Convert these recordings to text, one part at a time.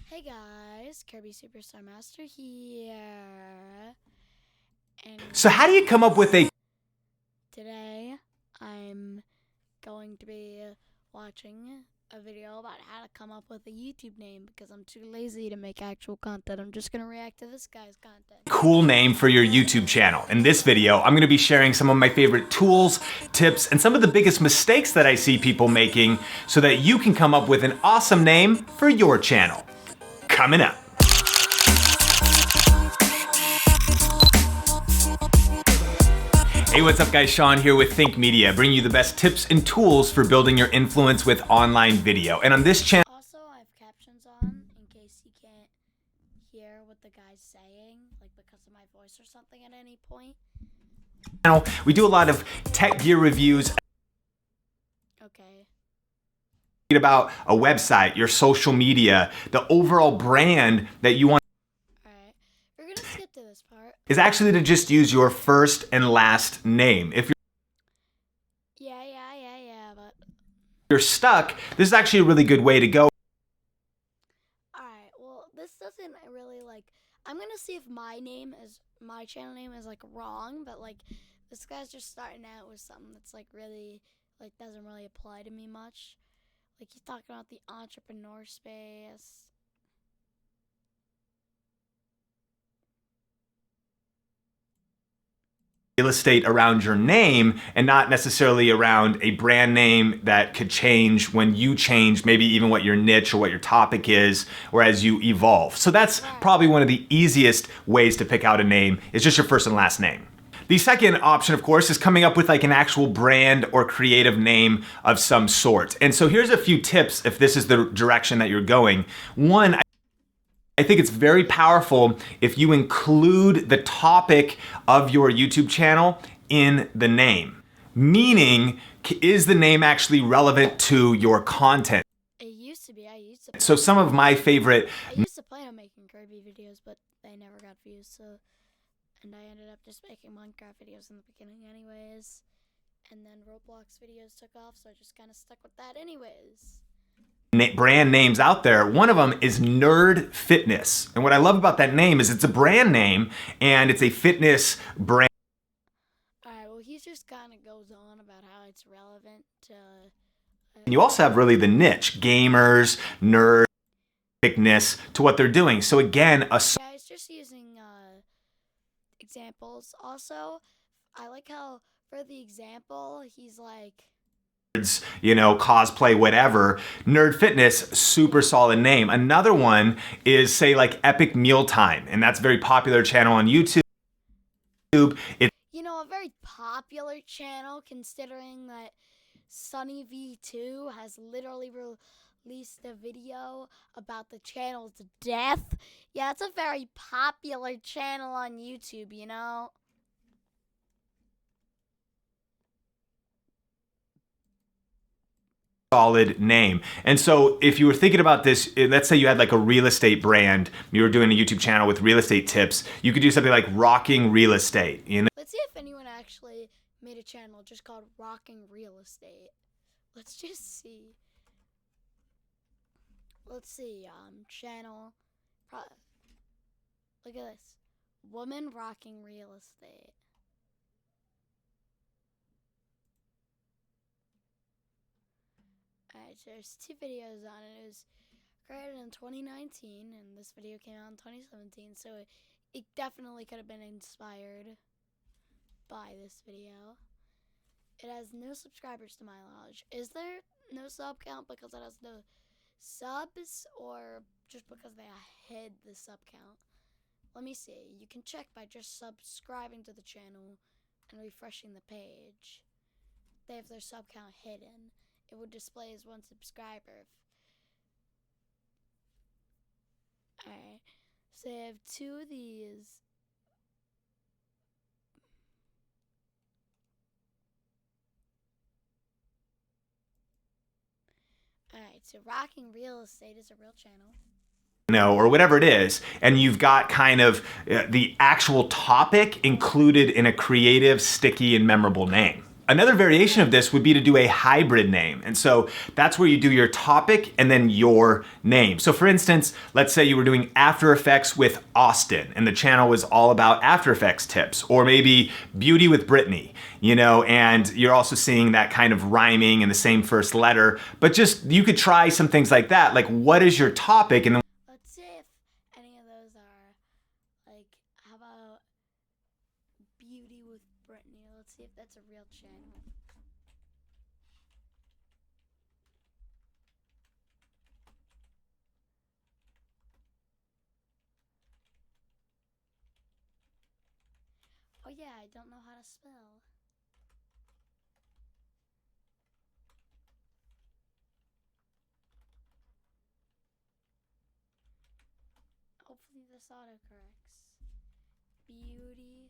Hey guys, Kirby Superstar Master here. And So how do you come up with a... today I'm going to be watching a video about how to come up with a YouTube name because I'm too lazy to make actual content. I'm just going to react to this guy's content. cool name for your YouTube channel? In this video, I'm going to be sharing some of my favorite tools, tips, and some of the biggest mistakes that I see people making so that you can come up with an awesome name for your channel. Coming up. Hey, what's up guys? Sean here with Think Media, bringing you the best tips and tools for building your influence with online video. And on this channel, Also, I have captions on in case you can't hear what the guy's saying, like because of my voice or something at any point. we do a lot of tech gear reviews Okay. about a website, your social media, the overall brand that you want Alright. We're going to skip to this part. is actually to just use your first and last name. If Yeah, but... you're stuck, this is actually a really good way to go. Alright, well, this doesn't really, like... I'm gonna see if my channel name is, like, wrong, but, like, this guy's just starting out with something that's, like, really, like, doesn't really apply to me much. Like, he's talking about the entrepreneur space. Real estate around your name and not necessarily around a brand name that could change when you change maybe even what your niche or what your topic is or as you evolve. So that's probably one of the easiest ways to pick out a name is just your first and last name. The second option, of course, is coming up with like an actual brand or creative name of some sort. And so here's a few tips if this is the direction that you're going. One, I think it's very powerful if you include the topic of your YouTube channel in the name. Meaning, is the name actually relevant to your content? It used to be, I used to some of my favorite... I used to plan on making Kirby videos, but they never got views, so... And I ended up just making Minecraft videos in the beginning anyways. And then Roblox videos took off, so I just kind of stuck with that anyways. Brand names out there. One of them is Nerd Fitness. And what I love about that name is it's a brand name and it's a fitness brand. Alright, well he just kind of goes on about how it's relevant to... And you also have really the niche, gamers, nerd, fitness, to what they're doing. So again, Guys, just using examples. Also, I like how for the example, he's like... you know, cosplay, whatever. Nerd Fitness, super solid name. Another one is say like Epic Mealtime, and that's a very popular channel on YouTube. You know, a very popular channel considering that Sunny V2 has literally released a video about the channel's death. Yeah, it's a very popular channel on YouTube, you know? Solid name. And so if you were thinking about this, let's say you had like a real estate brand, you were doing a YouTube channel with real estate tips, you could do something like Rocking Real Estate, you know? Let's see if anyone actually made a channel just called Rocking Real Estate. Let's just see. Let's see, channel. Look at this. Woman Rocking Real Estate. Alright, so there's two videos on it. It was created in 2019, and this video came out in 2017, so it definitely could have been inspired by this video. It has no subscribers to my knowledge. Is there no sub count because it has no subs, or just because they hid the sub count? Let me see. You can check by just subscribing to the channel and refreshing the page. They have their sub count hidden. It would display as one subscriber. Alright, so I have two of these. Alright, so Rocking Real Estate is a real channel. No, or whatever it is, and you've got kind of the actual topic included in a creative, sticky, and memorable name. Another variation of this would be to do a hybrid name. And so that's where you do your topic and then your name. So for instance, let's say you were doing After Effects with Austin and the channel was all about After Effects tips, or maybe Beauty with Brittany, you know, and you're also seeing that kind of rhyming in the same first letter, but just you could try some things like that. Like, what is your topic? And then let's see if any of those are, like, how about Beauty with Brittany? Let's see if that's a real channel. Oh yeah, I don't know how to spell. Hopefully this autocorrects. Beauty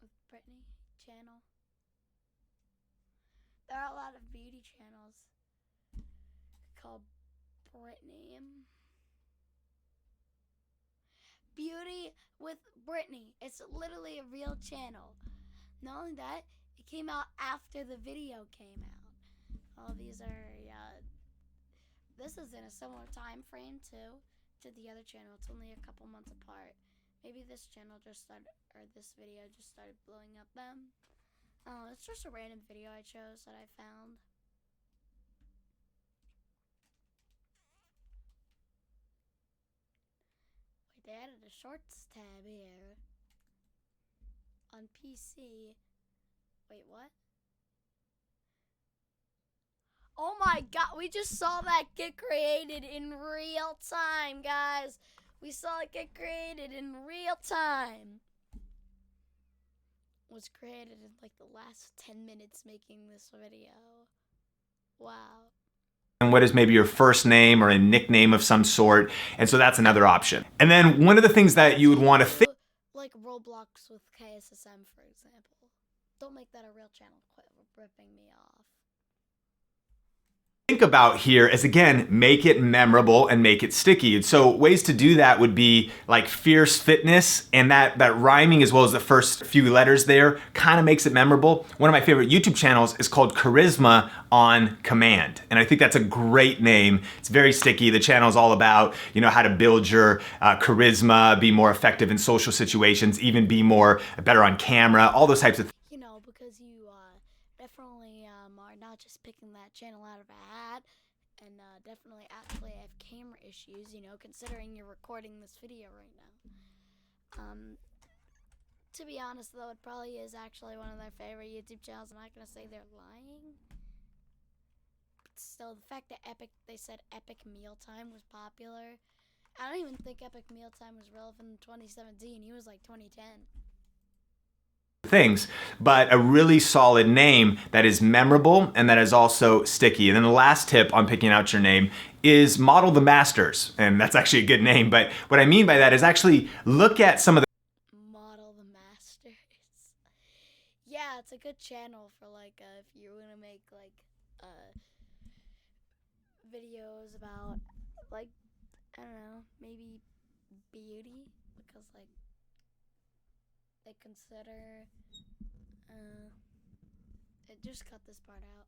with Brittany channel. There are a lot of beauty channels called Brittany. Beauty with Brittany. It's literally a real channel. Not only that, it came out after the video came out. All these are, this is in a similar time frame too to the other channel. It's only a couple months apart. Maybe this channel just started, or this video just started blowing up then. Oh, it's just a random video I chose that I found. Wait, they added a shorts tab here. On PC. Wait, what? Oh my god, we just saw that get created in real time, guys. We saw it get created in real time. It was created in like the last 10 minutes making this video. Wow. And what is maybe your first name or a nickname of some sort. And so that's another option. And then one of the things that you would want to think, like Roblox with KSSM, for example. Don't make that a real channel. Quit ripping me off. Think about here is, again, make it memorable and make it sticky. And so ways to do that would be like Fierce Fitness, and that rhyming as well as the first few letters there kind of makes it memorable. One of my favorite YouTube channels is called Charisma on Command, and I think that's a great name. It's very sticky. The channel is all about, you know, how to build your charisma, be more effective in social situations, even be better on camera, all those types of things. You know, because you definitely are not just picking that channel out of a hat, and definitely actually have camera issues, you know, considering you're recording this video right now. To be honest though, it probably is actually one of their favorite YouTube channels. I'm not gonna say they're lying. But still, the fact that they said Epic Mealtime was popular. I don't even think Epic Mealtime was relevant in 2017. He was like 2010. Things, but a really solid name that is memorable and that is also sticky. And then the last tip on picking out your name is model the masters. And that's actually a good name, but what I mean by that is actually look at some of the Model the masters. Yeah, it's a good channel for like if you're gonna make like videos about like, I don't know, maybe beauty, because like they consider just cut this part out.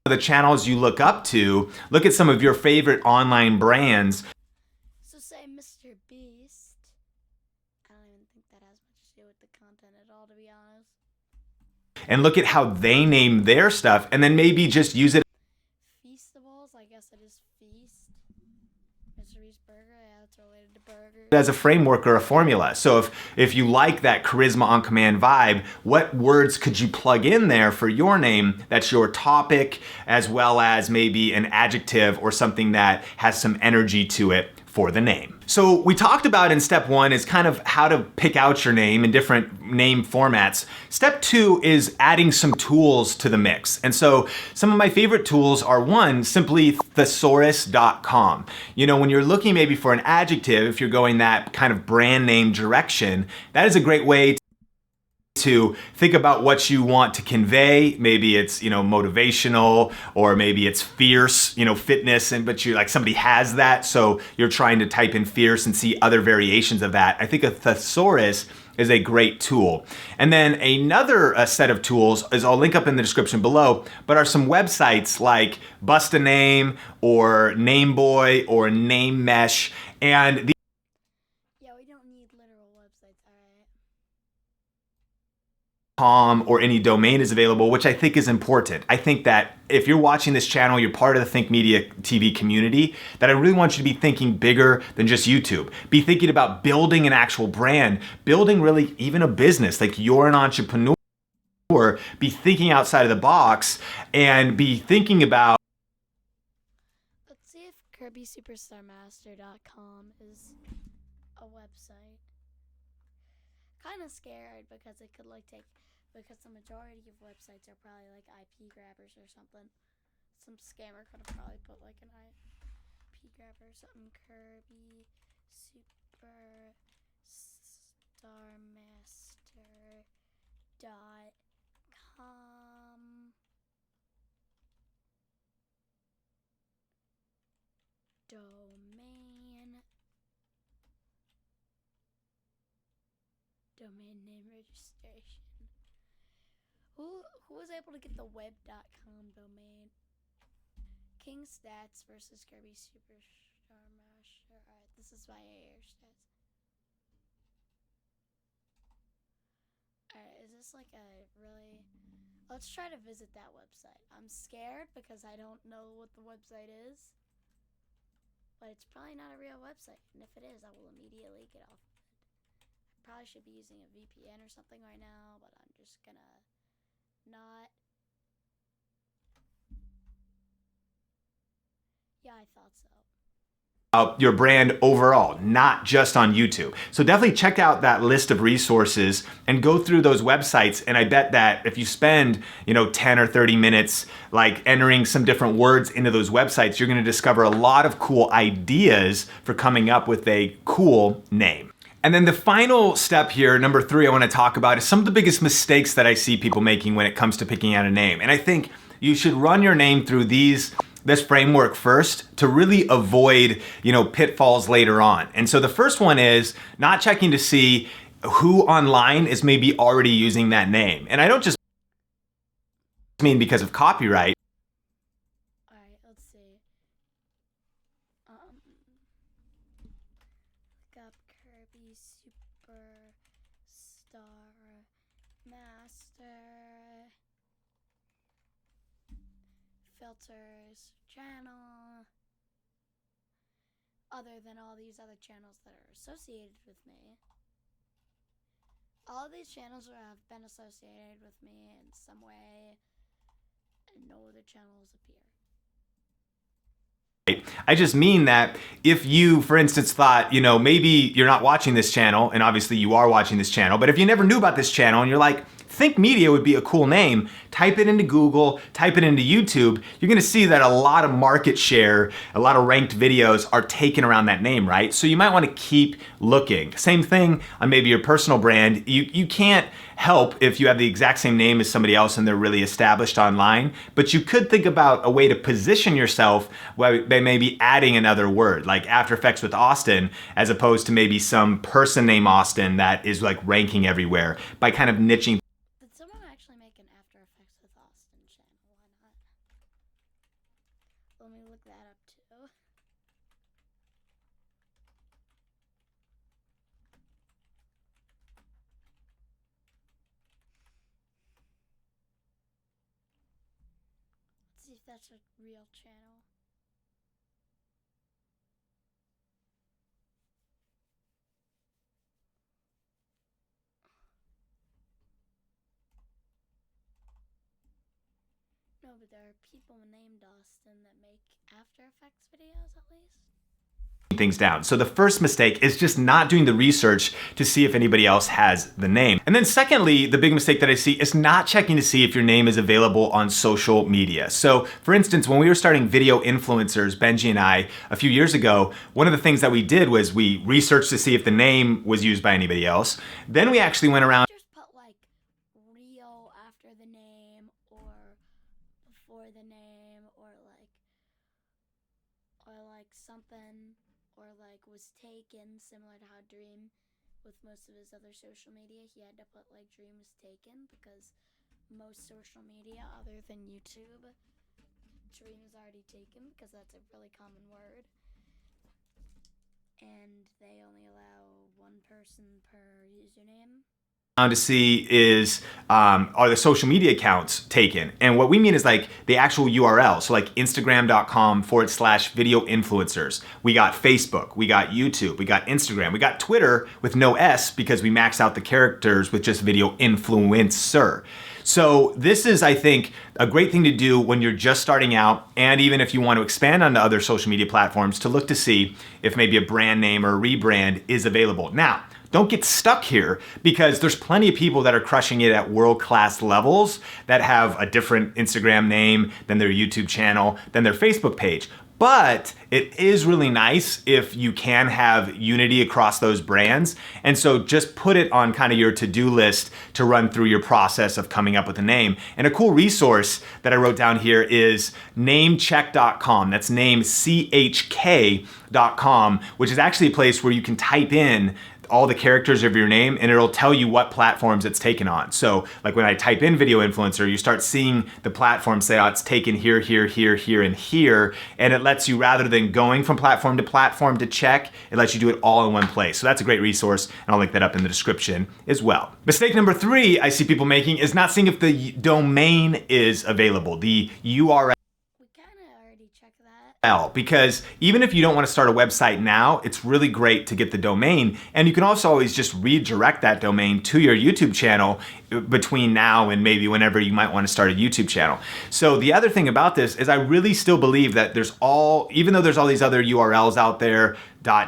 The channels you look up to, look at some of your favorite online brands. So say Mr. Beast. I don't even think that has much to do with the content at all, to be honest. And look at how they name their stuff, and then maybe just use it. Feastables, I guess it is Feast. Mr. Beast Burger, yeah, it's related to burgers. As a framework or a formula. So if you like that charisma on command vibe, what words could you plug in there for your name that's your topic, as well as maybe an adjective or something that has some energy to it for the name. So we talked about in step 1 is kind of how to pick out your name in different name formats. Step 2 is adding some tools to the mix. And so some of my favorite tools are, one, simply thesaurus.com. You know, when you're looking maybe for an adjective, if you're going that kind of brand name direction, that is a great way to think about what you want to convey. Maybe it's, motivational, or maybe it's fierce, fitness, but you like somebody has that, so you're trying to type in fierce and see other variations of that. I think a thesaurus is a great tool. And then another set of tools is, I'll link up in the description below, but are some websites like Bust a Name or Nameboy or Name Mesh. And yeah, we don't need literal websites, alright? .com or any domain is available, which I think is important. I think that if you're watching this channel, you're part of the Think Media TV community, that I really want you to be thinking bigger than just YouTube. Be thinking about building an actual brand, building really even a business, like you're an entrepreneur. Be thinking outside of the box and be thinking about. Let's see if KirbySuperstarMaster.com is a website. Kind of scared because it could because the majority of websites are probably like IP grabbers or something. Some scammer could have probably put like an IP grabber or something. KirbySuperstarMaster.com domain name registration. Who was able to get the web.com domain? King Stats versus Kirby Superstar Master. Alright, this is my AR stats. Alright, is this like a really... Let's try to visit that website. I'm scared because I don't know what the website is. But it's probably not a real website. And if it is, I will immediately get off of it. I probably should be using a VPN or something right now, but I'm just gonna not. Yeah, I thought so. Your brand overall, not just on YouTube. So definitely check out that list of resources and go through those websites. And I bet that if you spend, 10 or 30 minutes like entering some different words into those websites, you're going to discover a lot of cool ideas for coming up with a cool name. And then the final step here, number 3, I want to talk about is some of the biggest mistakes that I see people making when it comes to picking out a name. And I think you should run your name through this framework first to really avoid, pitfalls later on. And so the first one is not checking to see who online is maybe already using that name. And I don't just mean because of copyright. All right, let's see. Look up Kirby Superstar Master. Filters, channel, other than all these other channels that are associated with me. All of these channels have been associated with me in some way, and no other channels appear. I just mean that if you, for instance, thought, maybe you're not watching this channel, and obviously you are watching this channel, but if you never knew about this channel and you're like, Think Media would be a cool name, type it into Google, type it into YouTube, you're gonna see that a lot of market share, a lot of ranked videos are taken around that name, right? So you might wanna keep looking. Same thing on maybe your personal brand. You can't help if you have the exact same name as somebody else and they're really established online, but you could think about a way to position yourself by maybe adding another word, like After Effects with Austin, as opposed to maybe some person named Austin that is like ranking everywhere, by kind of niching. Did someone actually make an After Effects with Austin channel? Why not? Let me look that up too. Let's see if that's a real channel. No, but there are people named Austin that make After Effects videos at least. Things down. So the first mistake is just not doing the research to see if anybody else has the name. And then secondly, the big mistake that I see is not checking to see if your name is available on social media. So for instance, when we were starting Video Influencers, Benji and I, a few years ago, one of the things that we did was we researched to see if the name was used by anybody else. Then we actually went around. Just put like the name or before the name, or like something, or like was taken, similar to how Dream, with most of his other social media, he had to put like Dream was taken, because most social media other than YouTube, Dream is already taken, because that's a really common word, and they only allow one person per username. To see is are the social media accounts taken, and what we mean is like the actual URL. So like Instagram.com/video influencers. We got Facebook, we got YouTube, we got Instagram, we got Twitter with no S because we max out the characters with just video influencer. So this is, I think, a great thing to do when you're just starting out, and even if you want to expand onto other social media platforms, to look to see if maybe a brand name or a rebrand is available. Now, don't get stuck here, because there's plenty of people that are crushing it at world-class levels that have a different Instagram name than their YouTube channel, than their Facebook page. But it is really nice if you can have unity across those brands. And so just put it on kind of your to-do list to run through your process of coming up with a name. And a cool resource that I wrote down here is namecheck.com. That's namechk.com, which is actually a place where you can type in all the characters of your name, and it'll tell you what platforms it's taken on. So like when I type in video influencer, you start seeing the platform say, oh, it's taken here, here, here, here, and here. And it lets you, rather than going from platform to check, it lets you do it all in one place. So that's a great resource, and I'll link that up in the description as well. Mistake number 3 I see people making is not seeing if the domain is available, the URL. Because even if you don't want to start a website now, it's really great to get the domain, and you can also always just redirect that domain to your YouTube channel between now and maybe whenever you might want to start a YouTube channel. So the other thing about this is I really still believe that even though there's all these other URLs out there,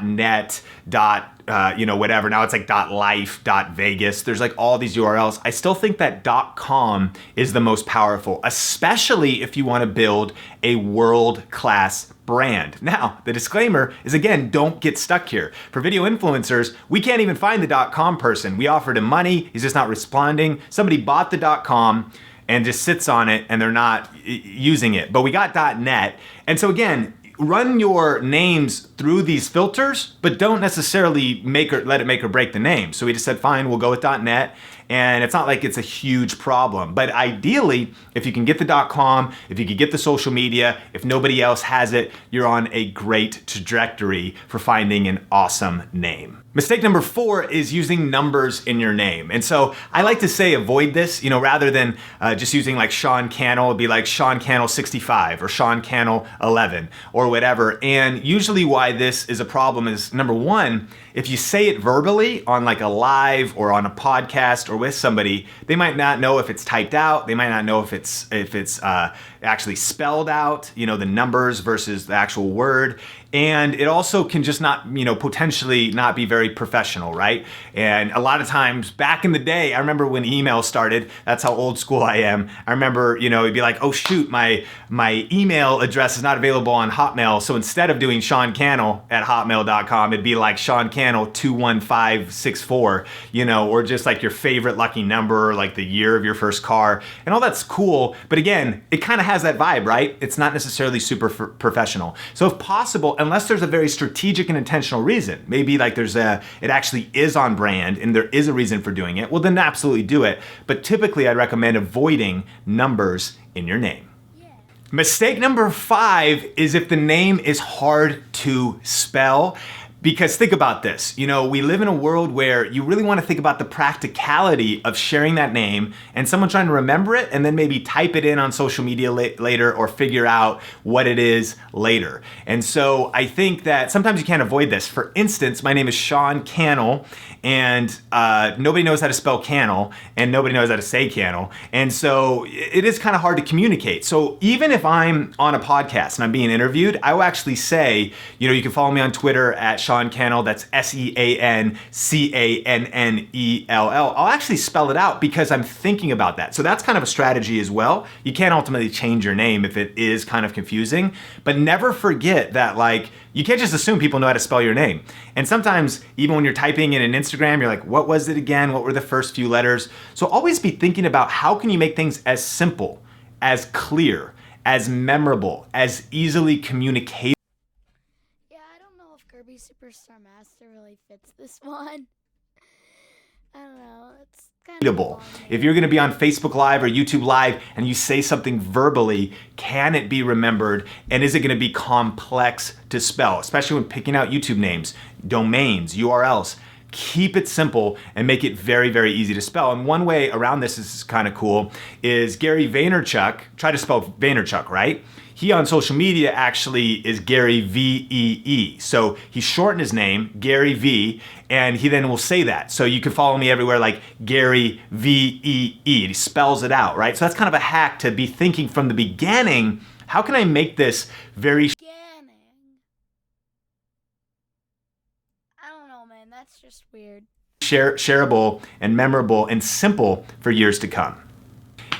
.net, whatever, now it's like .life, .vegas, there's like all these URLs. I still think that .com is the most powerful, especially if you want to build a world-class brand. Now, the disclaimer is, again, don't get stuck here. For video influencers, we can't even find the .com person. We offered him money, he's just not responding. Somebody bought the .com and just sits on it, and they're not using it. But we got .net, and so again, run your names through these filters, but don't necessarily let it make or break the name. So we just said, fine, we'll go with .net, and it's not like it's a huge problem. But ideally, if you can get the .com, if you can get the social media, if nobody else has it, you're on a great trajectory for finding an awesome name. Mistake number 4 is using numbers in your name. And so I like to say avoid this, rather than just using like Sean Cannell, it'd be like Sean Cannell 65 or Sean Cannell 11 or whatever. And usually why this is a problem is, number 1, if you say it verbally on like a live or on a podcast or with somebody, they might not know if it's typed out. They might not know if it's actually spelled out, the numbers versus the actual word. And it also can just not, potentially not be very professional, right? And a lot of times back in the day, I remember when email started, that's how old school I am. I remember, it'd be like, oh shoot, my email address is not available on Hotmail. So instead of doing Sean Cannell at hotmail.com, it'd be like Sean Cannell 21564, or just like your favorite lucky number, like the year of your first car, and all that's cool. But again, it kind of has that vibe, right? It's not necessarily super professional. So if possible, unless there's a very strategic and intentional reason, maybe like it actually is on brand and there is a reason for doing it, well then absolutely do it. But typically I'd recommend avoiding numbers in your name. Mistake number 5 is if the name is hard to spell. Because think about this, we live in a world where you really want to think about the practicality of sharing that name and someone trying to remember it and then maybe type it in on social media later or figure out what it is later. And so I think that sometimes you can't avoid this. For instance, my name is Sean Cannell, and nobody knows how to spell Cannell, and nobody knows how to say Cannell. And so it is kind of hard to communicate. So even if I'm on a podcast and I'm being interviewed, I will actually say, you can follow me on Twitter at Sean Sean Cannell. That's SeanCannell. I'll actually spell it out because I'm thinking about that. So that's kind of a strategy as well. You can't ultimately change your name if it is kind of confusing, but never forget that, like, you can't just assume people know how to spell your name. And sometimes even when you're typing in an Instagram, you're like, what was it again? What were the first few letters? So always be thinking about how can you make things as simple, as clear, as memorable, as easily communicatable. Yeah, I don't know if Kirby Superstar Master really fits this one. I don't know. It's kind of a long If name. you're going to be on Facebook Live or YouTube Live and you say something verbally, can it be remembered? And is it going to be complex to spell? Especially when picking out YouTube names, domains, URLs. Keep it simple and make it very, very easy to spell. And one way around this is kind of cool is Gary Vaynerchuk. Try to spell Vaynerchuk, right? He on social media actually is Gary V-E-E. So he shortened his name, Gary V, and he then will say that. So you can follow me everywhere like Gary V-E-E. He spells it out, right? So that's kind of a hack to be thinking from the beginning, how can I make this very I don't know, man. That's just weird. shareable and memorable and simple for years to come?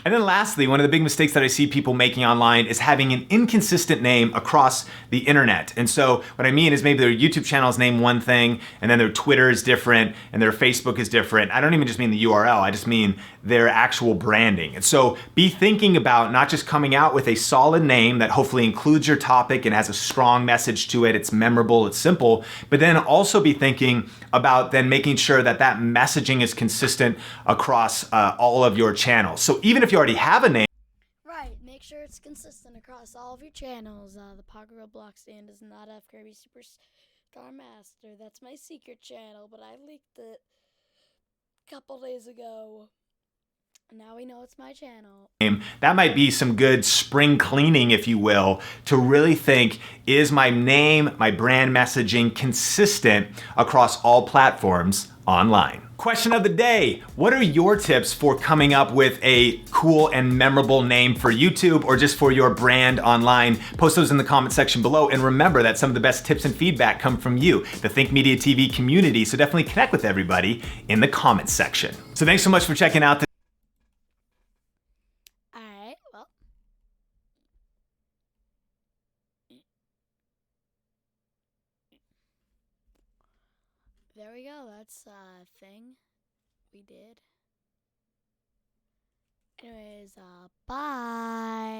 And then lastly, one of the big mistakes that I see people making online is having an inconsistent name across the internet. And so what I mean is maybe their YouTube channel is named one thing, and then their Twitter is different, and their Facebook is different. I don't even just mean the URL, I just mean their actual branding. And so be thinking about not just coming out with a solid name that hopefully includes your topic and has a strong message to it, it's memorable, it's simple, but then also be thinking about then making sure that that messaging is consistent across all of your channels. So even if you already have a name, Right, make sure it's consistent across all of your channels. The Pocket Block Stand does not have Kirby Superstar Master. That's my secret channel, but I leaked it a couple days ago. Now we know it's my channel. that might be some good spring cleaning, if you will, to really think, is my name, my brand messaging consistent across all platforms online? Question of the day, what are your tips for coming up with a cool and memorable name for YouTube or just for your brand online? Post those in the comment section below, and remember that some of the best tips and feedback come from you, the Think Media TV community, so definitely connect with everybody in the comment section. So thanks so much for checking out Alright, well. There we go. That's a thing we did. Anyways, bye.